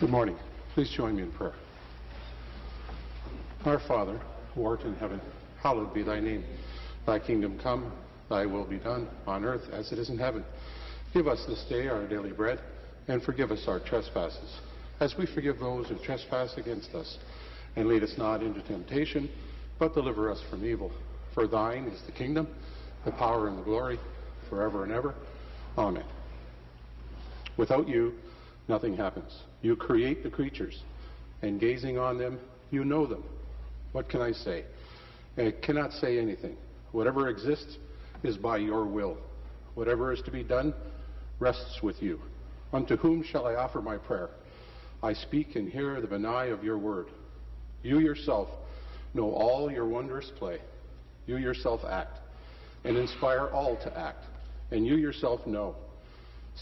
Good morning. Please join me in prayer. Our Father, who art in heaven, hallowed be thy name. Thy kingdom come, thy will be done, on earth as it is in heaven. Give us this day our daily bread, and forgive us our trespasses, as we forgive those who trespass against us. And lead us not into temptation, but deliver us from evil. For thine is the kingdom, the power, and the glory, forever and ever. Amen. Without you, nothing happens. You create the creatures, and gazing on them, you know them. What can I say? I cannot say anything. Whatever exists is by your will. Whatever is to be done rests with you. Unto whom shall I offer my prayer? I speak and hear the benign of your word. You yourself know all your wondrous play. You yourself act, and inspire all to act. And you yourself know,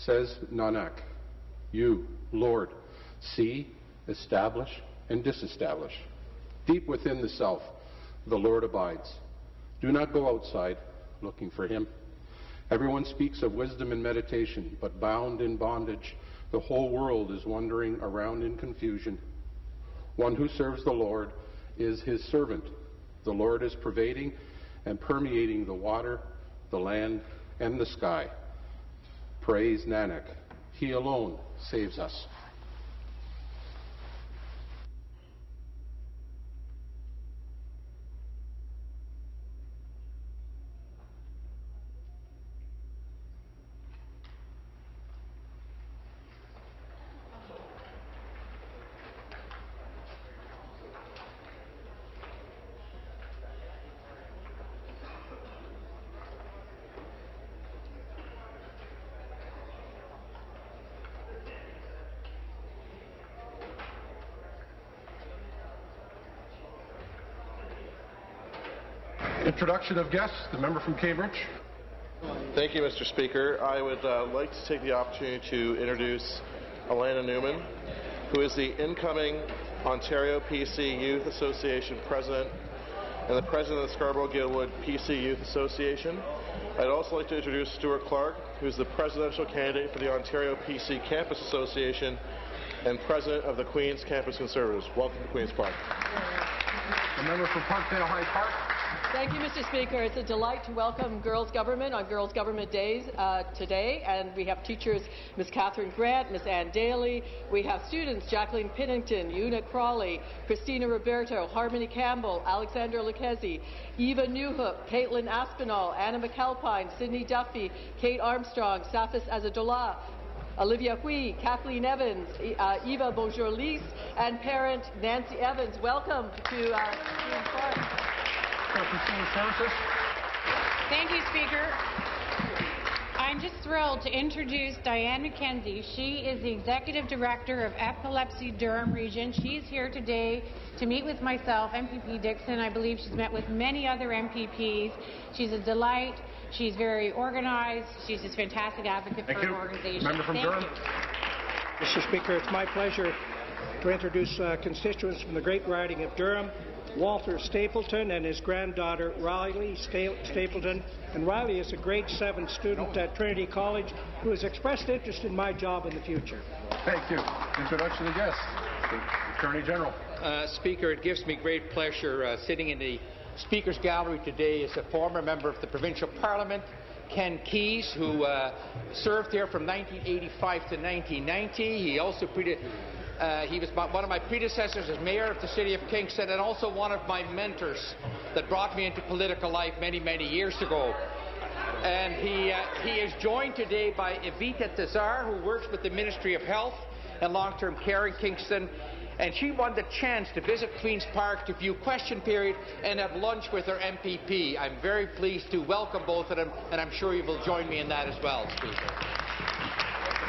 says Nanak, you, Lord, see, establish, and disestablish. Deep within the self, the Lord abides. Do not go outside looking for him. Everyone speaks of wisdom and meditation, but bound in bondage, the whole world is wandering around in confusion. One who serves the Lord is his servant. The Lord is pervading and permeating the water, the land, and the sky. Praise Nanak. He alone saves us. Introduction of guests, the member from Cambridge. Thank you, Mr. Speaker. I would like to take the opportunity to introduce Alana Newman, who is the incoming Ontario PC Youth Association President and the President of the Scarborough-Gilwood PC Youth Association. I'd also like to introduce Stuart Clark, who is the presidential candidate for the Ontario PC Campus Association and President of the Queen's Campus Conservatives. Welcome to Queen's Park. The member from Parkdale High Park. Thank you, Mr. Speaker. It's a delight to welcome Girls Government on Girls Government Days today. And we have teachers, Ms. Catherine Grant, Ms. Ann Daly. We have students, Jacqueline Pinnington, Una Crawley, Christina Roberto, Harmony Campbell, Alexandra Lucchesi, Eva Newhook, Caitlin Aspinall, Anna McAlpine, Sydney Duffy, Kate Armstrong, Safis Azadolah, Olivia Hui, Kathleen Evans, Eva Bonjour-Lise, and parent Nancy Evans. Welcome to Queen's Park. Thank you, Speaker. I'm just thrilled to introduce Diane McKenzie. She is the Executive Director of Epilepsy Durham Region. She's here today to meet with myself, MPP Dixon. I believe she's met with many other MPPs. She's a delight. She's very organized. She's just a fantastic advocate for her organization. Member from Durham. Mr. Speaker, it's my pleasure to introduce constituents from the great riding of Durham, Walter Stapleton and his granddaughter Riley Stapleton. And Riley is a grade 7 student at Trinity College who has expressed interest in my job in the future. Thank you. Introduction of guests. Attorney General. Speaker, it gives me great pleasure sitting in the Speaker's Gallery today as a former member of the Provincial Parliament, Ken Keyes, who served here from 1985 to 1990. He also he was one of my predecessors as mayor of the city of Kingston, and also one of my mentors that brought me into political life many, many years ago. And he is joined today by Evita Tazar, who works with the Ministry of Health and Long-Term Care in Kingston. And she won the chance to visit Queen's Park to view question period and have lunch with her MPP. I'm very pleased to welcome both of them, and I'm sure you will join me in that as well, Speaker.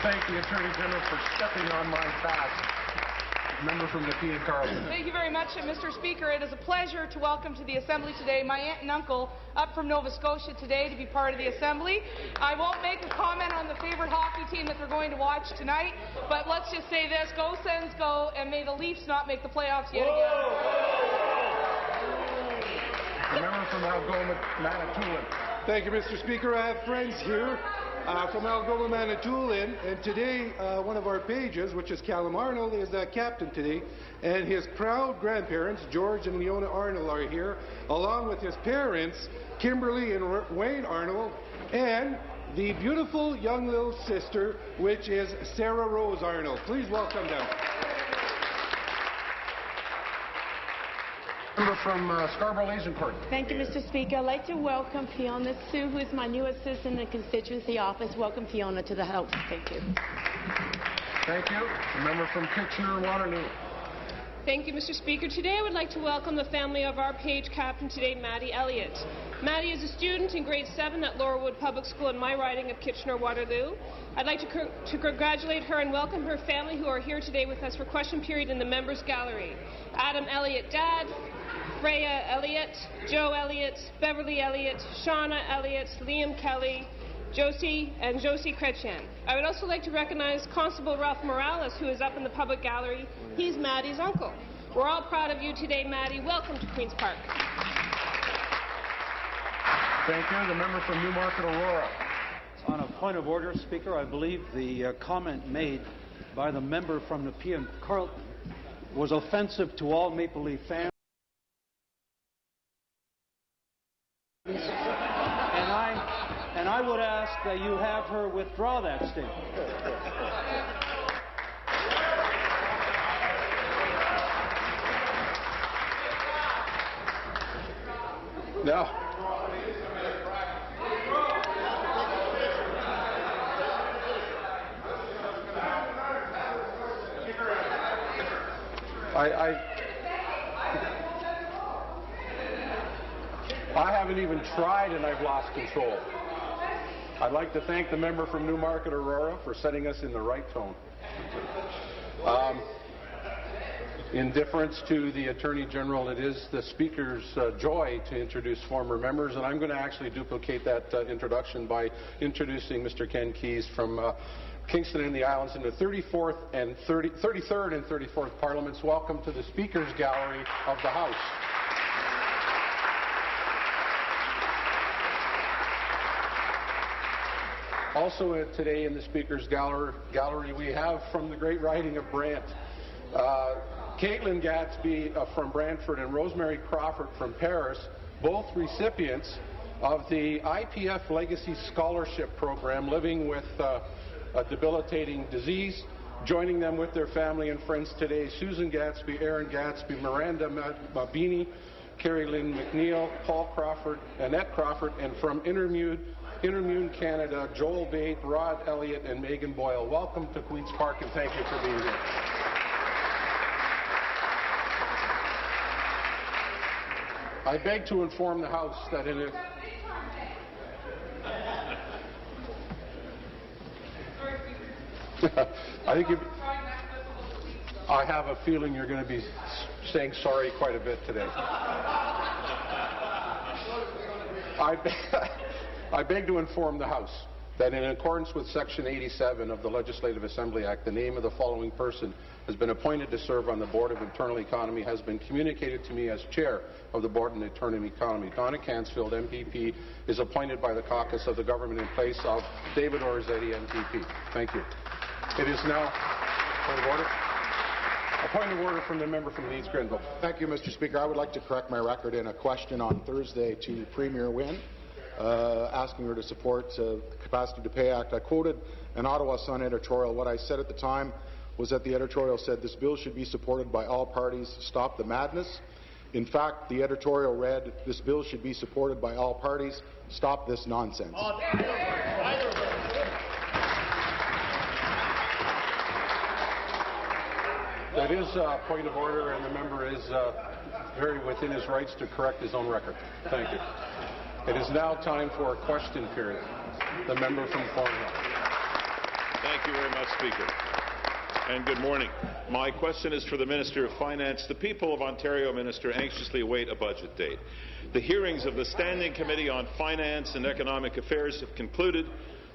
Thank the Attorney General for stepping on my task. Member from Nepean Carleton. Thank you very much, Mr. Speaker. It is a pleasure to welcome to the Assembly today my aunt and uncle up from Nova Scotia today to be part of the Assembly. I won't make a comment on the favourite hockey team that they're going to watch tonight, but let's just say this: go Sens go, and may the Leafs not make the playoffs yet again. The member from Algoma, Manitoulin. Thank you, Mr. Speaker. I have friends here from Algoma Manitoulin, and today one of our pages, which is Callum Arnold, is captain today, and his proud grandparents, George and Leona Arnold, are here, along with his parents, Kimberly and Wayne Arnold, and the beautiful young little sister, which is Sarah Rose Arnold. Please welcome them. Member from Scarborough-Lazencourt. Thank you, Mr. Speaker. I'd like to welcome Fiona Sue, who is my new assistant in the constituency office. Welcome, Fiona, to the House. Thank you. Thank you. The member from Kitchener-Waterloo. Thank you, Mr. Speaker. Today I would like to welcome the family of our page captain today, Maddie Elliott. Maddie is a student in grade 7 at Laurelwood Public School in my riding of Kitchener-Waterloo. I'd like to congratulate her and welcome her family who are here today with us for question period in the members gallery. Adam Elliott, Dad, Freya Elliott, Joe Elliott, Beverly Elliott, Shauna Elliott, Liam Kelly, Josie Kretchen. I would also like to recognize Constable Ralph Morales, who is up in the public gallery. He's Maddie's uncle. We're all proud of you today, Maddie. Welcome to Queen's Park. Thank you. The member from Newmarket, Aurora. On a point of order, Speaker, I believe the comment made by the member from Nepean Carleton was offensive to all Maple Leaf fans. And I would ask that you have her withdraw that statement. No. I haven't even tried and I've lost control. I'd like to thank the member from Newmarket, Aurora, for setting us in the right tone. In deference to the Attorney General, it is the Speaker's joy to introduce former members, and I'm going to actually duplicate that introduction by introducing Mr. Ken Keyes from Kingston and the Islands in the 33rd and 34th Parliaments. Welcome to the Speaker's Gallery of the House. Also today in the Speaker's Gallery we have from the great riding of Brant, Caitlin Gatsby from Brantford and Rosemary Crawford from Paris, both recipients of the IPF Legacy Scholarship Program, living with a debilitating disease. Joining them with their family and friends today, Susan Gatsby, Aaron Gatsby, Miranda Mabini, Carrie Lynn McNeil, Paul Crawford, Annette Crawford, and from Intermune Canada, Joel Bate, Rod Elliott, and Megan Boyle. Welcome to Queen's Park, and thank you for being here. I beg to inform the House that in a... I have a feeling you're going to be saying sorry quite a bit today. I beg to inform the House that in accordance with Section 87 of the Legislative Assembly Act, the name of the following person has been appointed to serve on the Board of Internal Economy has been communicated to me as Chair of the Board of Internal Economy. Donna Cansfield, MPP, is appointed by the caucus of the government in place of David Orzetti, MPP. Thank you. It is now point of order. A point of order from the member from Leeds Grenville. Thank you, Mr. Speaker. I would like to correct my record in a question on Thursday to Premier Wynne, asking her to support the Capacity to Pay Act. I quoted an Ottawa Sun editorial. What I said at the time was that the editorial said this bill should be supported by all parties. Stop the madness. In fact, the editorial read, this bill should be supported by all parties. Stop this nonsense. That is a point of order, and the member is very within his rights to correct his own record. Thank you. It is now time for a question period. The member from Thornhill. Thank you very much, Speaker. And good morning. My question is for the Minister of Finance. The people of Ontario, Minister, anxiously await a budget date. The hearings of the Standing Committee on Finance and Economic Affairs have concluded.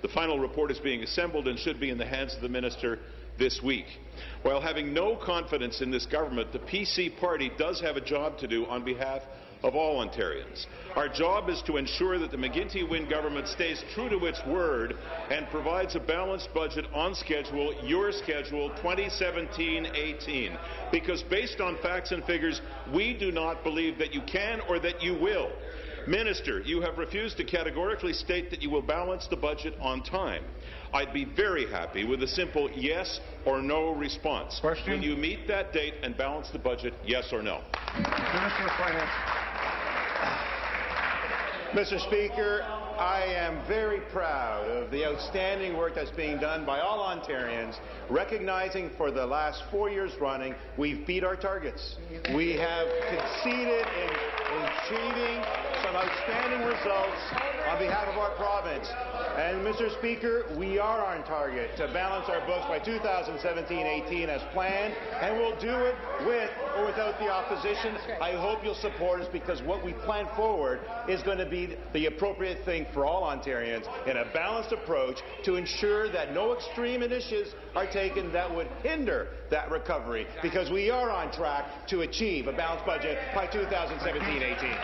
The final report is being assembled and should be in the hands of the Minister this week. While having no confidence in this government, the PC party does have a job to do on behalf of all Ontarians. Our job is to ensure that the McGuinty-Wynne government stays true to its word and provides a balanced budget on schedule, your schedule, 2017-18. Because based on facts and figures, we do not believe that you can or that you will. Minister, you have refused to categorically state that you will balance the budget on time. I'd be very happy with a simple yes or no response. Question? Will you meet that date and balance the budget, yes or no? Minister of Finance. Mr. Speaker, I am very proud of the outstanding work that's being done by all Ontarians, recognizing for the last 4 years running, we've beat our targets. We have succeeded in achieving some outstanding results on behalf of our province. And, Mr. Speaker, we are on target to balance our books by 2017-18 as planned, and we'll do it with or without the opposition. I hope you'll support us, because what we plan forward is going to be the appropriate thing for all Ontarians in a balanced approach to ensure that no extreme initiatives are taken that would hinder that recovery, because we are on track to achieve a balanced budget by 2017-18.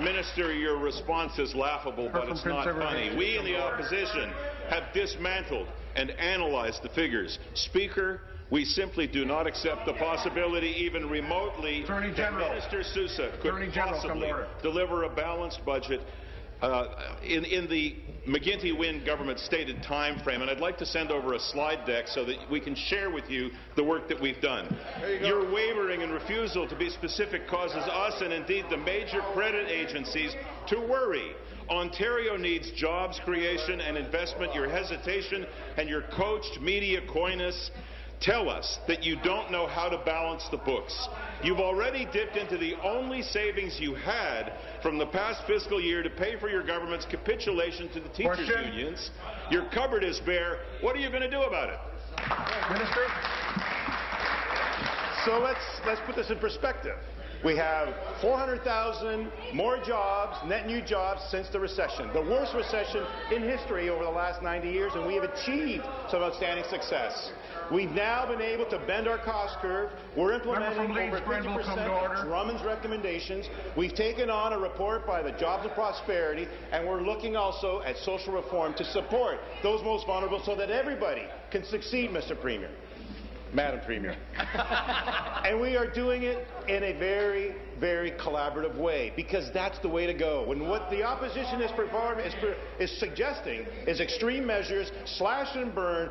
Minister, your response is laughable, but it's not funny. We in the opposition have dismantled and analyzed the figures. Speaker, we simply do not accept the possibility, even remotely, that Minister Sousa could possibly deliver a balanced budget in the McGuinty-Wynne government stated time frame, and I'd like to send over a slide deck so that we can share with you the work that we've done. Your wavering and refusal to be specific causes us, and indeed the major credit agencies, to worry. Ontario needs jobs creation and investment. Your hesitation and your coached media coyness tell us that you don't know how to balance the books. You've already dipped into the only savings you had from the past fiscal year to pay for your government's capitulation to the teachers' unions. Your cupboard is bare. What are you going to do about it? Minister? So let's put this in perspective. We have 400,000 more jobs, net new jobs, since the recession. The worst recession in history over the last 90 years, and we have achieved some outstanding success. We've now been able to bend our cost curve. We're implementing over 50% of Drummond's recommendations. We've taken on a report by the Jobs and Prosperity, and we're looking also at social reform to support those most vulnerable so that everybody can succeed, Mr. Premier. Madam Premier. And we are doing it in a very, very collaborative way, because that's the way to go. And what the opposition is suggesting is extreme measures, slash and burn,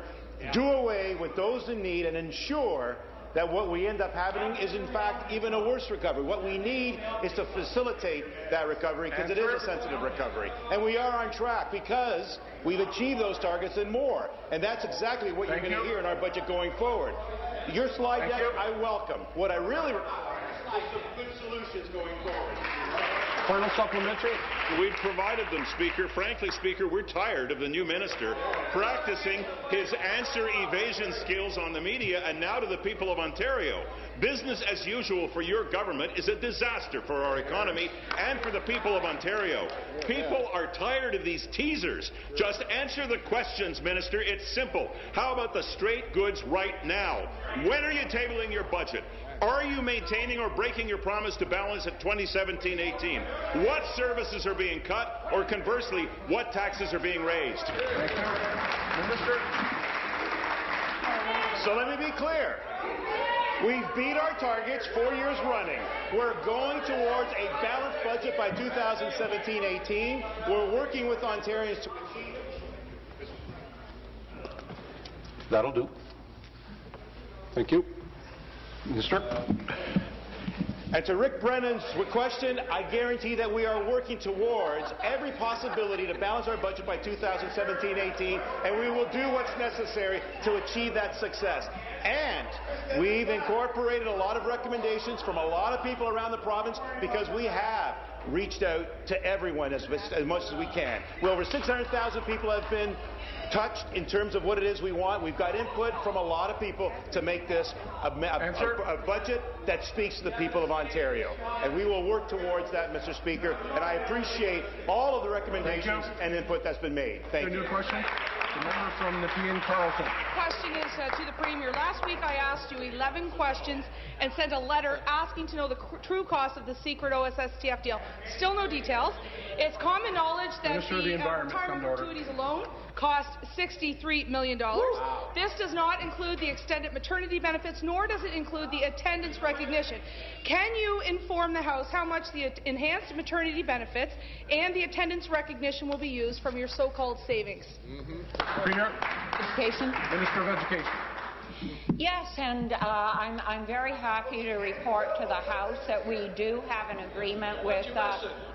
do away with those in need, and ensure that what we end up having is, in fact, even a worse recovery. What we need is to facilitate that recovery, because it is a sensitive recovery. And we are on track, because we've achieved those targets and more. And that's exactly what you're going to hear in our budget going forward. Your slide deck, I welcome. What I really is some good solutions going forward. Final supplementary? We've provided them, Speaker. Frankly, Speaker, we're tired of the new minister practicing his answer evasion skills on the media and now to the people of Ontario. Business as usual for your government is a disaster for our economy and for the people of Ontario. People are tired of these teasers. Just answer the questions, Minister. It's simple. How about the straight goods right now? When are you tabling your budget? Are you maintaining or breaking your promise to balance at 2017-18? What services are being cut, or conversely, what taxes are being raised? Thank you. Minister? So let me be clear. We've beat our targets 4 years running. We're going towards a balanced budget by 2017-18. We're working with Ontarians to achieve it. That'll do. Thank you. Minister? And to Rick Brennan's question, I guarantee that we are working towards every possibility to balance our budget by 2017-18, and we will do what's necessary to achieve that success. And we've incorporated a lot of recommendations from a lot of people around the province, because we have reached out to everyone as much as we can. Well, over 600,000 people have been touched in terms of what it is we want. We've got input from a lot of people to make this a budget that speaks to the people of Ontario. And we will work towards that, Mr. Speaker. And I appreciate all of the recommendations and input that's been made. Thank you. New question? The member from Nepean Carleton. Question is to the Premier. Last week I asked you 11 questions and sent a letter asking to know the true cost of the secret OSSTF deal. Still no details. It's common knowledge that Minister of the Environment, retirement gratuities alone cost $63 million. Wow. This does not include the extended maternity benefits, nor does it include the attendance recognition. Can you inform the House how much the enhanced maternity benefits and the attendance recognition will be used from your so-called savings? Premier. Education. Minister of Education. Yes, and I'm very happy to report to the House that we do have an agreement with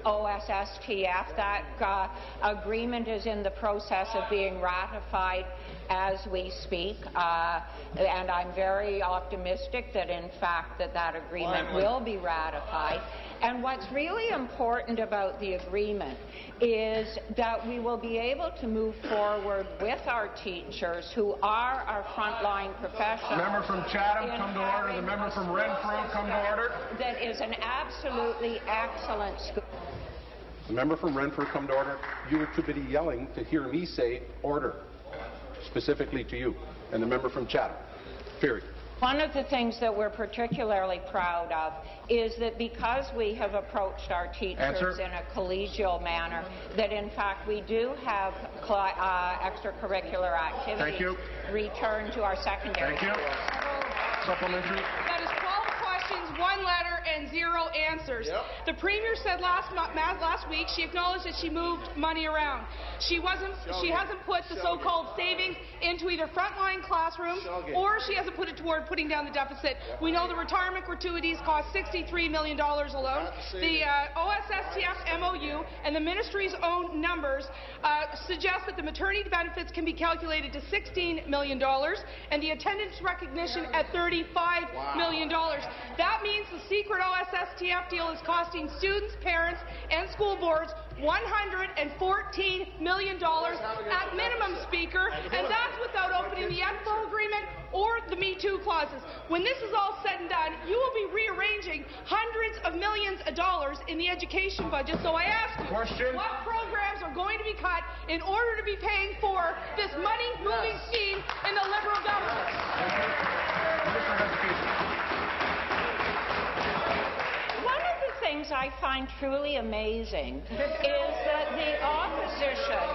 OSSTF. That agreement is in the process of being ratified as we speak, and I'm very optimistic that in fact that agreement will be ratified. And what's really important about the agreement is that we will be able to move forward with our teachers who are our frontline professionals. The member from Chatham, come to order. The member from Renfrew, come to order. That is an absolutely excellent school. The member from Renfrew, come to order. You were too busy yelling to hear me say order, specifically to you. And the member from Chatham. Period. One of the things that we're particularly proud of is that because we have approached our teachers in a collegial manner, that in fact we do have extracurricular activities return to our secondary schools. Supplementary. That is 12 questions, 1 letter, and 0 answers. The Premier said last week she acknowledged that she moved money around. She hasn't put the so-called savings into either frontline classrooms or she hasn't put it toward putting down the deficit. We know the retirement gratuities cost $63 million alone. The OSSTF MOU and the ministry's own numbers suggest that the maternity benefits can be calculated to $16 million and the attendance recognition at $35 million. That means the secret OSSTF deal is costing students, parents, and school boards $114 million at minimum, Speaker, and that's without opening the EPFO agreement or the Me Too clauses. When this is all said and done, you will be rearranging hundreds of millions of dollars in the education budget. So I ask you, what programs are going to be cut in order to be paying for this money-moving scheme in the Liberal government? Things I find truly amazing is that the opposition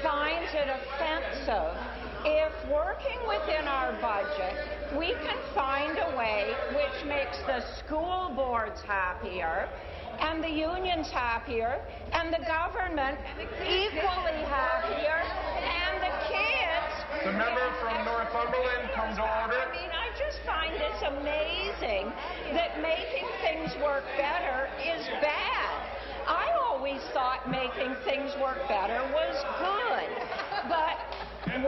finds it offensive if working within our budget we can find a way which makes the school boards happier and the unions happier and the government equally happier and the kids. The member from Northumberland, come to order. I mean, I just find this amazing that making things work better is bad. I always thought making things work better was good. But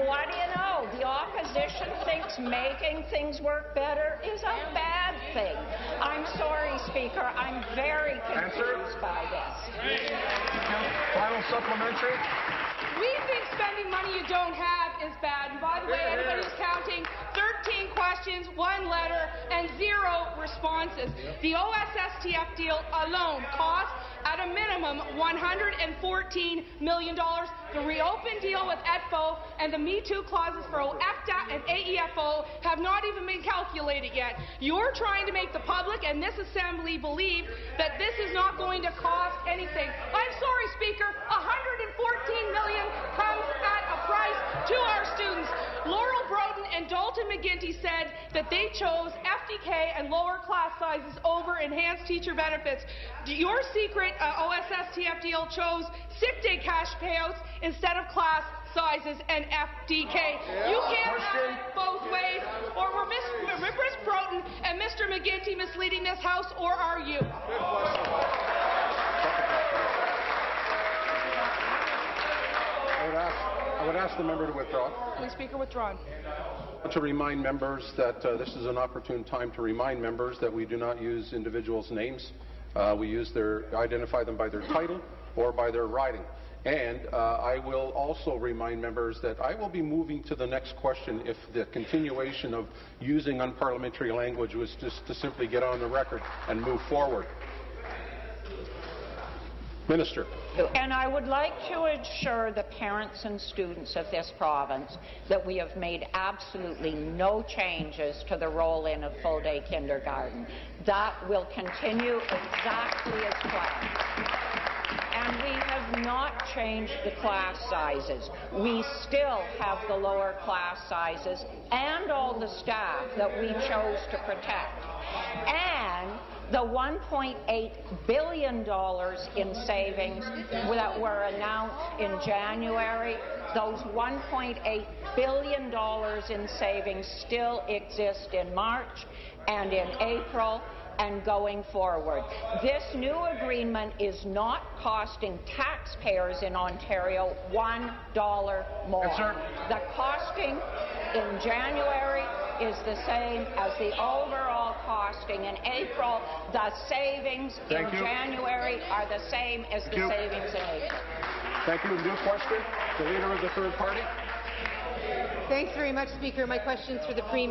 what do you know? The opposition thinks making things work better is a bad thing. I'm sorry, Speaker. I'm very confused by this. Final supplementary. We think spending money you don't have is bad. And by the way, anybody who's counting, 13 questions, 1 letter, and 0 responses. The OSSTF deal alone costs, at a minimum, $114 million. The reopened deal with EPFO and the Me Too clauses for OEFTA and AEFO have not even been calculated yet. You're trying to make the public and this Assembly believe that this is not going to cost anything. I'm sorry, Speaker, $114 million comes at a price to our students. Laurel Broughton and Dalton McGuinty said that they chose FDK and lower class sizes over enhanced teacher benefits. Your secret OSSTF deal chose sick day cash payouts instead of class sizes and FDK. You can't have it both ways, or were Miss Broughton and Mr. McGuinty misleading this House, or are you? I would ask the member to withdraw. Please, Speaker, withdrawn. To remind members that this is an opportune time to remind members that we do not use individuals' names. We identify them by their title or by their riding. And I will also remind members that I will be moving to the next question if the continuation of using unparliamentary language was just to simply get on the record and move forward. Minister. And I would like to assure the parents and students of this province that we have made absolutely no changes to the roll-in of full-day kindergarten. That will continue exactly as planned. And we have not changed the class sizes. We still have the lower class sizes and all the staff that we chose to protect. And the $1.8 billion in savings that were announced in January, those $1.8 billion in savings still exist in March and in April and going forward. This new agreement is not costing taxpayers in Ontario $1 more. Yes, sir. The costing in January is the same as the overall costing in April. The savings in January are the same as the savings in April. Thank you. New question. The Leader of the Third Party. Thanks very much, Speaker. My question is for the Premier.